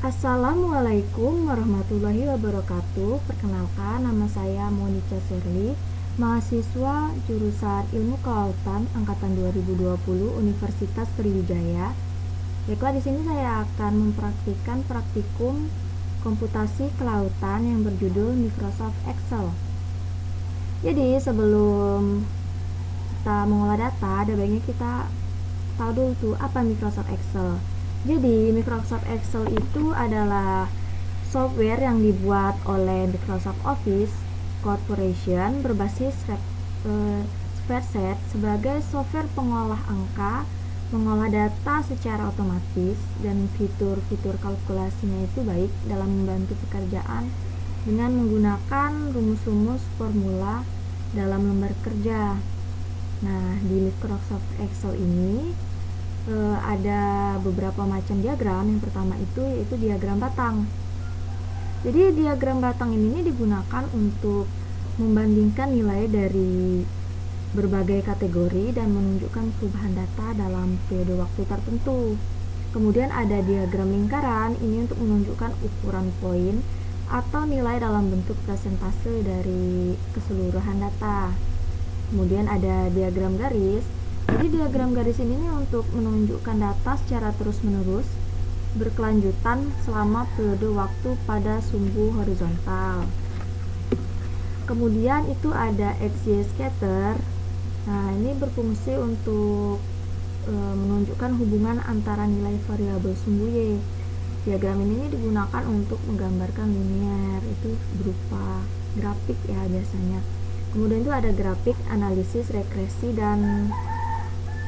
Assalamualaikum warahmatullahi wabarakatuh. Perkenalkan, nama saya Monica Sherly, mahasiswa jurusan Ilmu Kelautan angkatan 2020 Universitas Sriwijaya. Baiklah, di sini saya akan mempraktikkan praktikum komputasi kelautan yang berjudul Microsoft Excel. Jadi, sebelum kita mengolah data, ada baiknya kita tahu dulu tuh apa Microsoft Excel. Jadi Microsoft Excel itu adalah software yang dibuat oleh Microsoft Office Corporation berbasis spreadsheet sebagai software pengolah angka, mengolah data secara otomatis, dan fitur-fitur kalkulasinya itu baik dalam membantu pekerjaan dengan menggunakan rumus-rumus formula dalam lembar kerja. Nah, di Microsoft Excel ini ada beberapa macam diagram. Yang pertama itu yaitu diagram batang. Jadi diagram batang ini digunakan untuk membandingkan nilai dari berbagai kategori dan menunjukkan perubahan data dalam periode waktu tertentu. Kemudian ada diagram lingkaran, ini untuk menunjukkan ukuran poin atau nilai dalam bentuk persentase dari keseluruhan data. Kemudian ada diagram garis. Jadi diagram garis ini untuk menunjukkan data secara terus-menerus berkelanjutan selama periode waktu pada sumbu horizontal. Kemudian itu ada XY scatter. Nah, ini berfungsi untuk menunjukkan hubungan antara nilai variabel sumbu Y. Diagram ini digunakan untuk menggambarkan linear, itu berupa grafik ya biasanya. Kemudian itu ada grafik, analisis, regresi, dan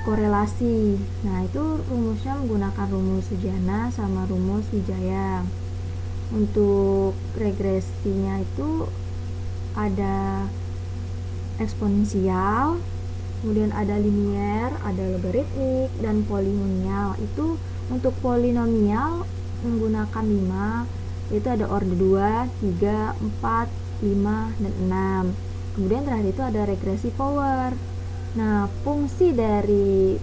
korelasi. Nah, itu rumusnya menggunakan rumus Sujana sama rumus Wijaya. Untuk regresinya itu ada eksponensial, kemudian ada linier, ada logaritmik, dan polinomial. Itu untuk polinomial menggunakan 5, yaitu ada orde 2, 3, 4, 5, dan 6. Kemudian terakhir itu ada regresi power. Nah, fungsi dari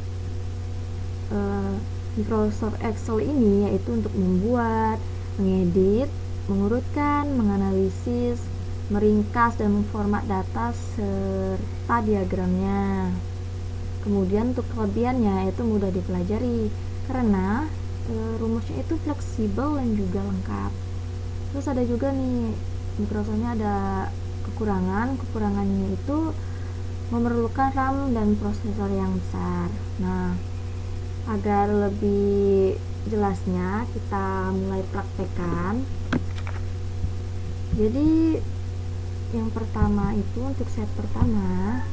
Microsoft Excel ini yaitu untuk membuat, mengedit, mengurutkan, menganalisis, meringkas, dan memformat data serta diagramnya. Kemudian untuk kelebihannya yaitu mudah dipelajari karena rumusnya itu fleksibel dan juga lengkap. Terus ada juga nih, Microsoftnya ada kekurangannya itu memerlukan RAM dan prosesor yang besar. Nah, agar lebih jelasnya kita mulai praktekkan. Jadi yang pertama itu untuk set pertama,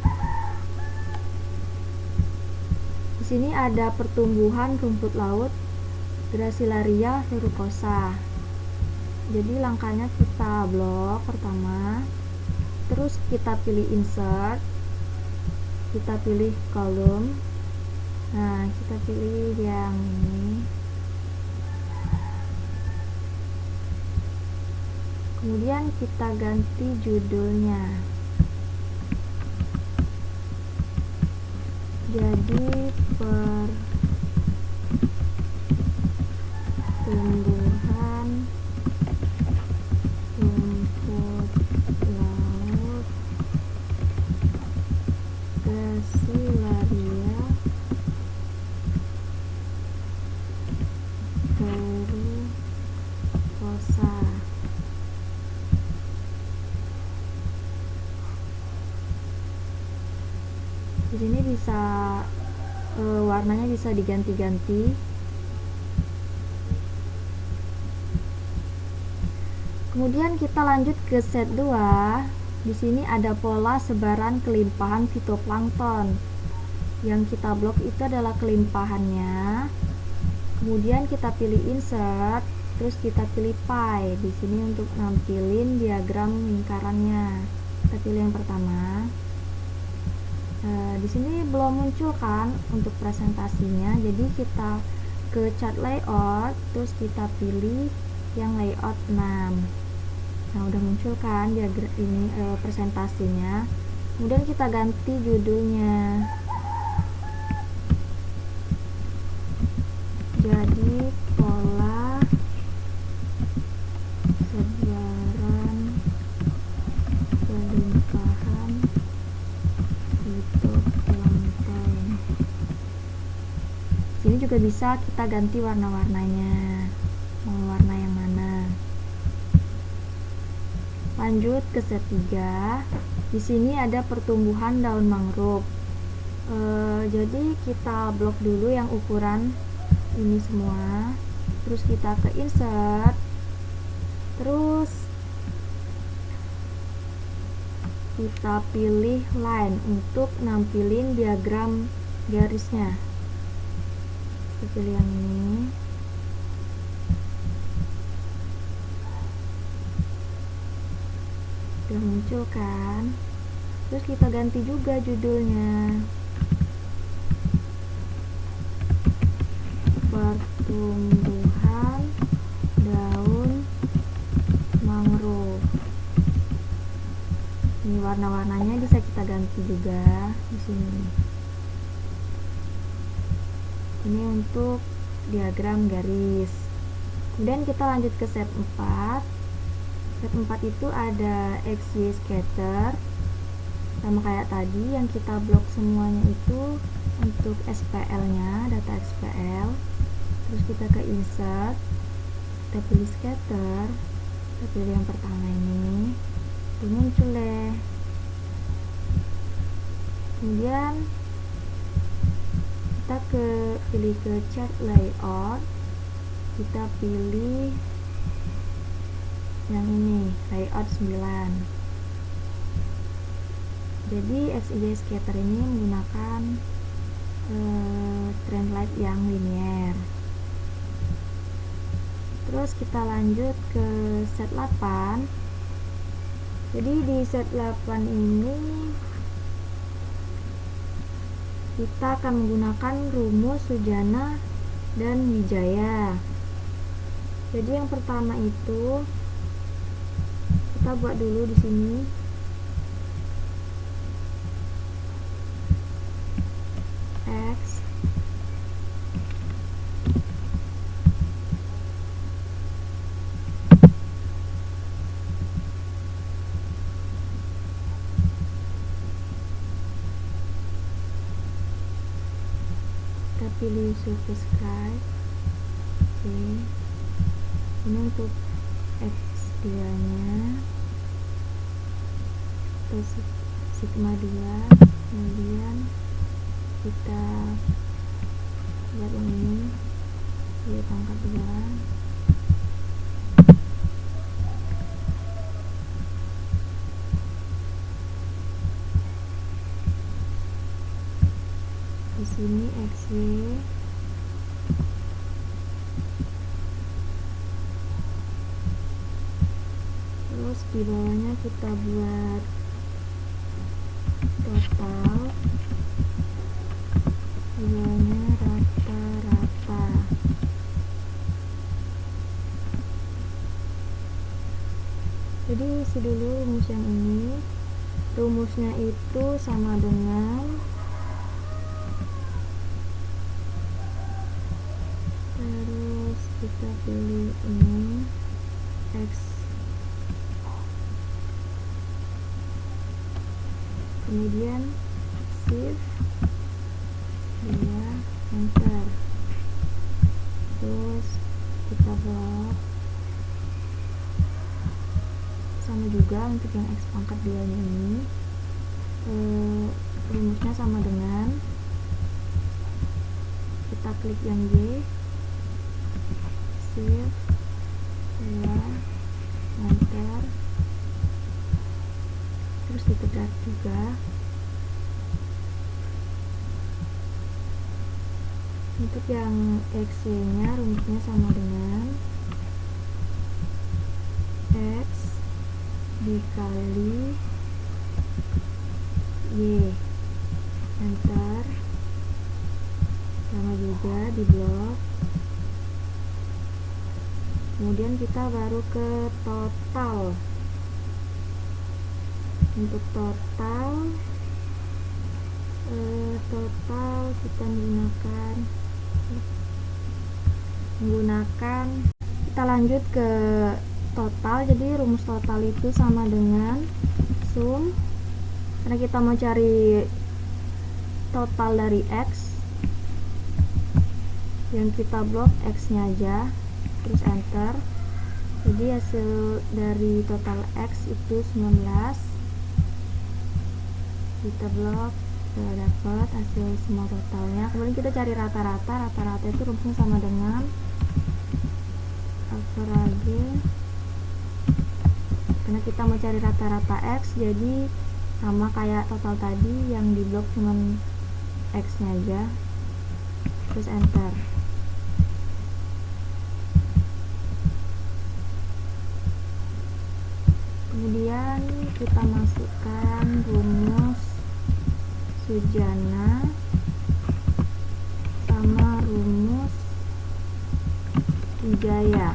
di sini ada pertumbuhan rumput laut Gracilaria verrucosa. Jadi langkahnya kita blok pertama, terus kita pilih insert, kita pilih kolom. Nah, kita pilih yang ini. Kemudian kita ganti judulnya. Jadi pertumbuhan rumput laut Gracilaria verrucosa. Di sini bisa warnanya bisa diganti-ganti. Kemudian kita lanjut ke set 2. Di sini ada pola sebaran kelimpahan fitoplankton. Yang kita blok itu adalah kelimpahannya. Kemudian kita pilih insert, terus kita pilih pie. Di sini untuk nampilin diagram lingkarannya. Kita pilih yang pertama. Di sini belum muncul kan untuk presentasinya, jadi kita ke chart layout, terus kita pilih yang layout 6. Nah, udah muncul kan diagram ini presentasinya. Kemudian kita ganti judulnya. Jadi pola udah bisa kita ganti warna-warnanya, mau warna yang mana. Lanjut ke set 3. Di sini ada pertumbuhan daun mangrove. Jadi kita blok dulu yang ukuran ini semua, terus kita ke insert, terus kita pilih line untuk nampilin diagram garisnya. Kita pilih yang ini. Udah muncul kan? Terus kita ganti juga judulnya, pertumbuhan daun mangrove. Ini warna-warnanya bisa kita ganti juga di sini. Ini untuk diagram garis. Kemudian kita lanjut ke set 4. Set 4 itu ada XY scatter, sama kayak tadi yang kita blok semuanya itu untuk SPL nya, data SPL. Terus kita ke insert, kita pilih scatter, kita pilih yang pertama ini, itu muncul deh. Kemudian kita pilih ke chart layout, kita pilih yang ini, layout 9. Jadi XY scatter ini menggunakan trend light yang linear. Terus kita lanjut ke set 8. Jadi di set 8 ini kita akan menggunakan rumus Sujana dan Wijaya. Jadi yang pertama itu kita buat dulu di sini. X kita pilih surface sky. Oke. Ini untuk X2 nya terus sigma 2, kemudian kita buat ini di pangkat 2. Di sini XY, terus di bawahnya kita buat total, di bawahnya rata-rata. Jadi isi dulu rumus yang ini. Rumusnya itu sama dengan terus kita pilih ini X, kemudian shift 2 enter, terus kita blok. Sama juga untuk yang X pangkat 2 nya ini, rumusnya sama dengan kita klik yang Y, shift 2 enter, terus ditekan juga. Untuk yang XY nya rumusnya sama dengan X dikali Y, enter, sama juga di blok. Kemudian kita baru ke total. Untuk total kita menggunakan kita lanjut ke total. Jadi rumus total itu sama dengan sum, karena kita mau cari total dari X. yang kita blok X nya aja, terus enter. Jadi hasil dari total X itu 19, kita blok, dapat hasil semua totalnya. Kemudian kita cari rata-rata. Rata-rata itu rumusnya sama dengan average, karena kita mau cari rata-rata X, jadi sama kayak total tadi, yang di blok cuman X nya aja, terus enter. Kemudian kita masukkan rumus Sujana sama rumus Wijaya.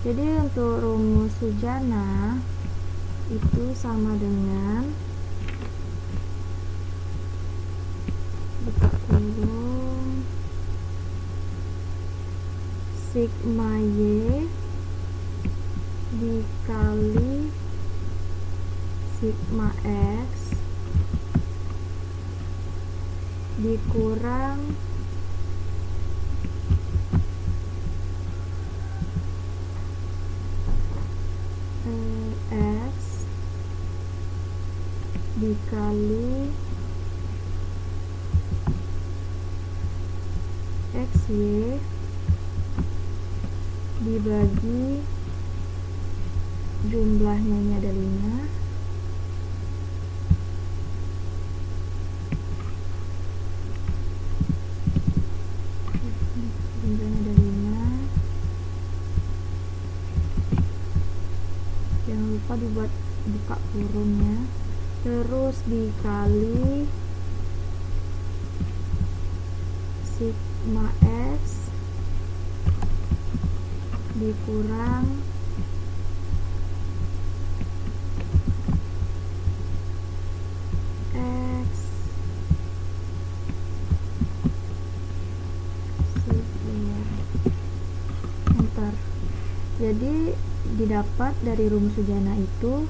Jadi untuk rumus Sujana itu sama dengan buka kurung sigma Y dikali sigma X dikurang X dikali XY dibagi jumlahnya ini ada 5, jumlahnya ada 5. Jangan lupa dibuat buka kurungnya, terus dikali sigma X dikurang X enter. Jadi didapat dari rumus Sujana itu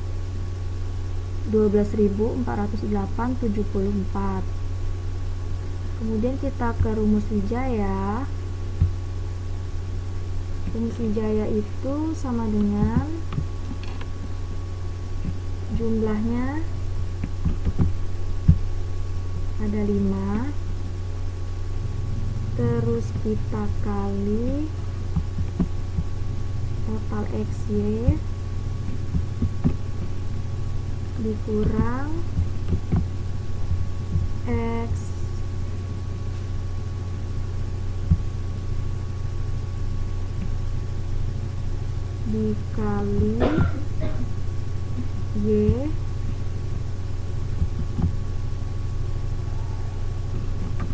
12.408,74. Kemudian kita ke rumus Wijaya. Rumus Wijaya itu sama dengan jumlahnya ada 5, terus kita kali total XY dikurang X dikali Y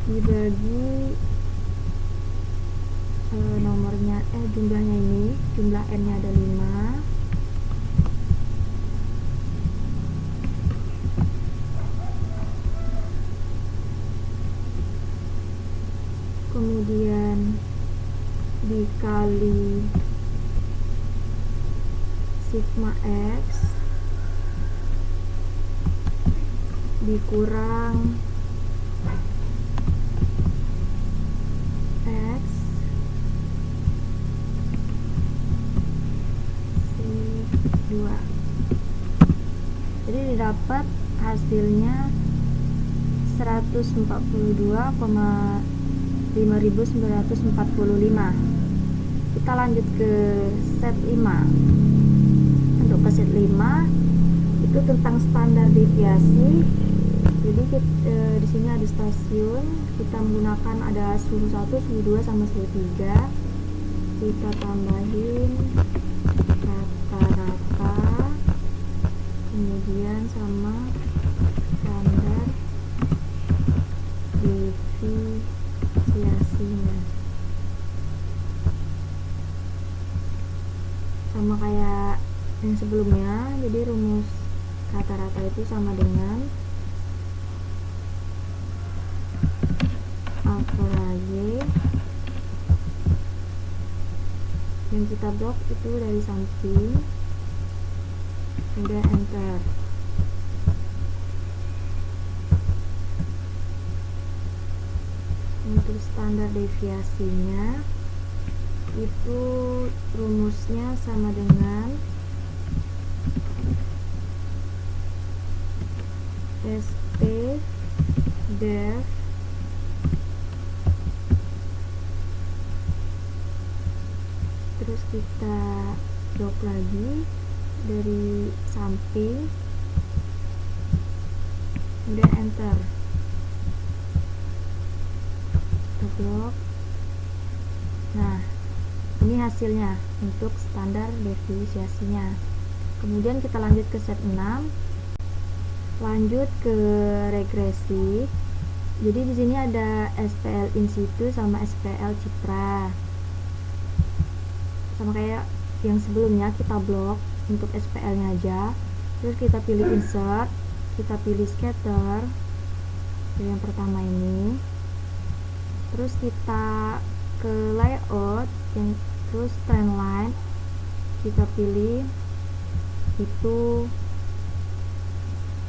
dibagi nomornya jumlahnya ini, jumlah N nya ada 5, kemudian dikali sigma X dikurang X C2. Jadi didapat hasilnya 142,5945. Kita lanjut ke set 5. Untuk ke set 5 itu tentang standar deviasi. Jadi di sini ada stasiun, kita menggunakan ada suhu 1, suhu 2 sama suhu 3. Kita tambahin rata-rata, kemudian sama standar deviasinya. Sama kayak yang sebelumnya, jadi rumus rata-rata itu sama dengan average, yang kita blok itu dari samping, kemudian enter. Untuk standar deviasinya itu rumusnya sama dengan ST def terus kita blok lagi dari samping, kemudian enter, kita blok. Nah, ini hasilnya untuk standar deviasinya. Kemudian kita lanjut ke set 6, lanjut ke regresi. Jadi di sini ada SPL in situ sama SPL cipra, sama kayak yang sebelumnya. Kita blok untuk SPL nya aja, terus kita pilih insert, kita pilih scatter yang pertama ini, terus kita ke layout yang terus trendline, kita pilih itu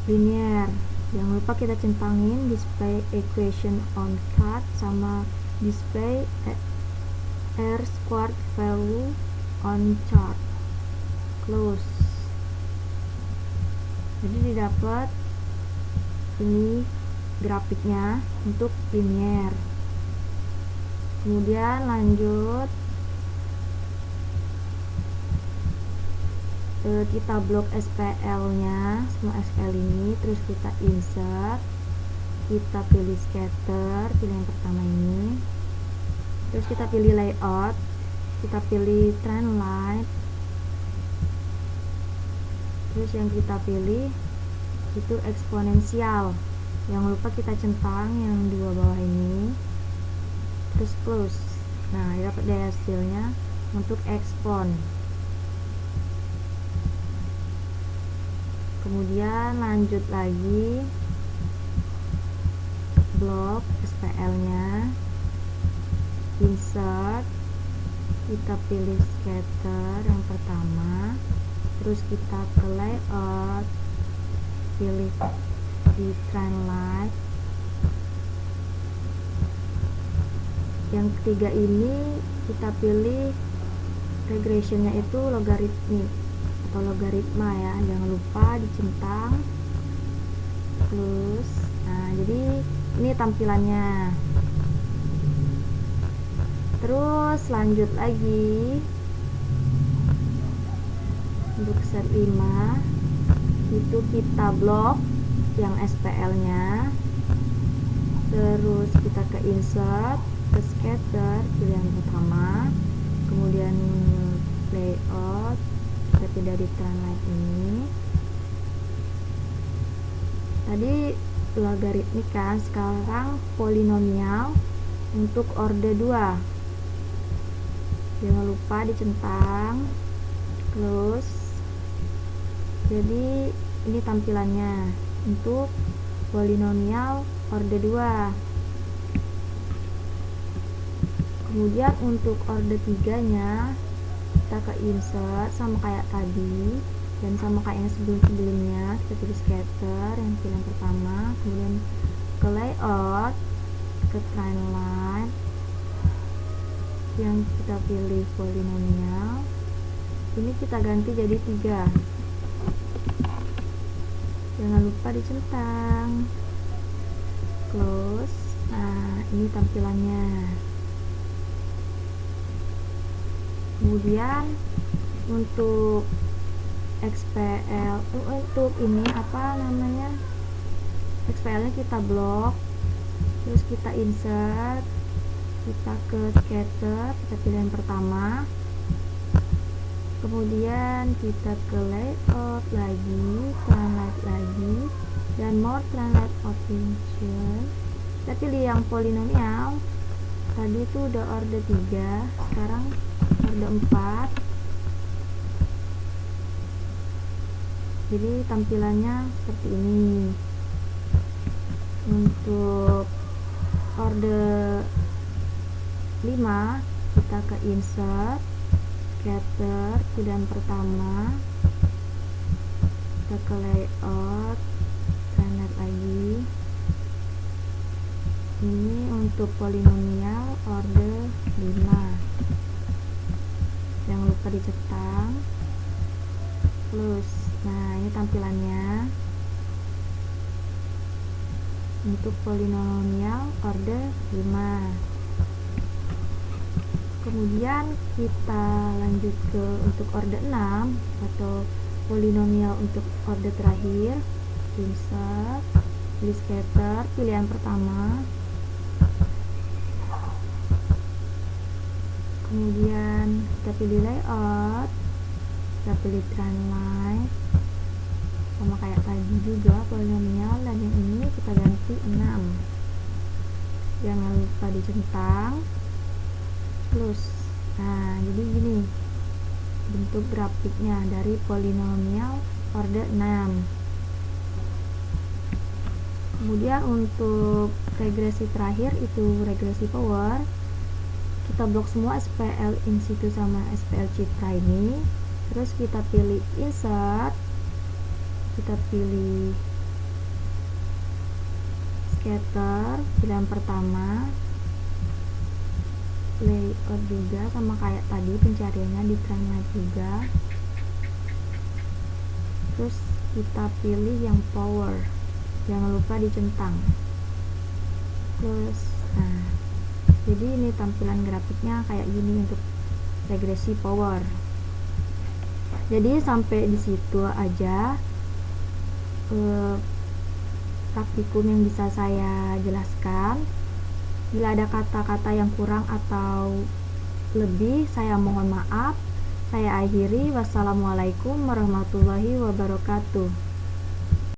linear. Jangan lupa kita centangin display equation on card sama display r squared value on chart, close. Jadi didapat ini grafiknya untuk linear. Kemudian lanjut kita blok SPL nya, semua SPL ini, terus kita insert, kita pilih scatter, pilih yang pertama ini, terus kita pilih layout, kita pilih trend line, terus yang kita pilih itu eksponensial. Jangan lupa kita centang yang dua bawah ini, terus close. Nah, dapat deh hasilnya untuk expon. Kemudian lanjut lagi blok SPL nya, insert, kita pilih scatter yang pertama, terus kita ke layout, pilih di trend line. Yang ketiga ini kita pilih regressionnya itu logaritmik atau logaritma ya, jangan lupa dicentang plus. Nah, jadi ini tampilannya. Terus lanjut lagi untuk set 5 itu kita blok yang SPL nya, terus kita ke insert, ke scatter, pilih yang pertama, kemudian layout, kita pindah di trend line ini. Tadi logaritmik kan, sekarang polinomial untuk orde 2. Jangan lupa dicentang, close. Jadi ini tampilannya untuk polinomial orde 2. Kemudian untuk orde 3 nya kita ke insert sama kayak tadi dan sama kayak yang sebelum-sebelumnya, kita pilih scatter yang pilihan pertama, kemudian ke layout, ke trend line yang kita pilih polinomial, ini kita ganti jadi 3. Jangan lupa dicentang, close. Nah, ini tampilannya. Kemudian untuk XPL, untuk ini apa namanya, XPL nya kita blok, terus kita insert, kita ke scatter, kita pilih yang pertama, kemudian kita ke layout lagi, translate lagi, dan more translate option, kita pilih yang polinomial. Tadi itu udah orde 3, sekarang orde 4. Jadi tampilannya seperti ini. Untuk orde 5 kita ke insert, scatter, pilihan pertama, kita ke layout, translate lagi, Ini untuk polinomial order 5. Jangan lupa dicentang. Plus, nah ini tampilannya untuk polinomial order 5. Kemudian kita lanjut ke untuk order 6 atau polinomial untuk order terakhir. Insert, pilih scatter, pilihan pertama. Kemudian kita pilih layout, kita pilih trend line, sama kayak tadi juga polinomial, dan yang ini kita ganti 6. Jangan lupa dicentang. Plus, nah jadi gini bentuk grafiknya dari polinomial order 6. Kemudian untuk regresi terakhir itu regresi power, kita blok semua SPL in situ sama SPL citra ini. Terus kita pilih insert, kita pilih scatter, pilihan pertama, layout juga sama kayak tadi pencariannya di trendline juga. Terus kita pilih yang power, jangan lupa dicentang. Terus nah jadi ini tampilan grafiknya kayak gini untuk regresi power. Jadi sampai di situ aja praktikum yang bisa saya jelaskan. Bila ada kata-kata yang kurang atau lebih, saya mohon maaf. Saya akhiri. Wassalamualaikum warahmatullahi wabarakatuh.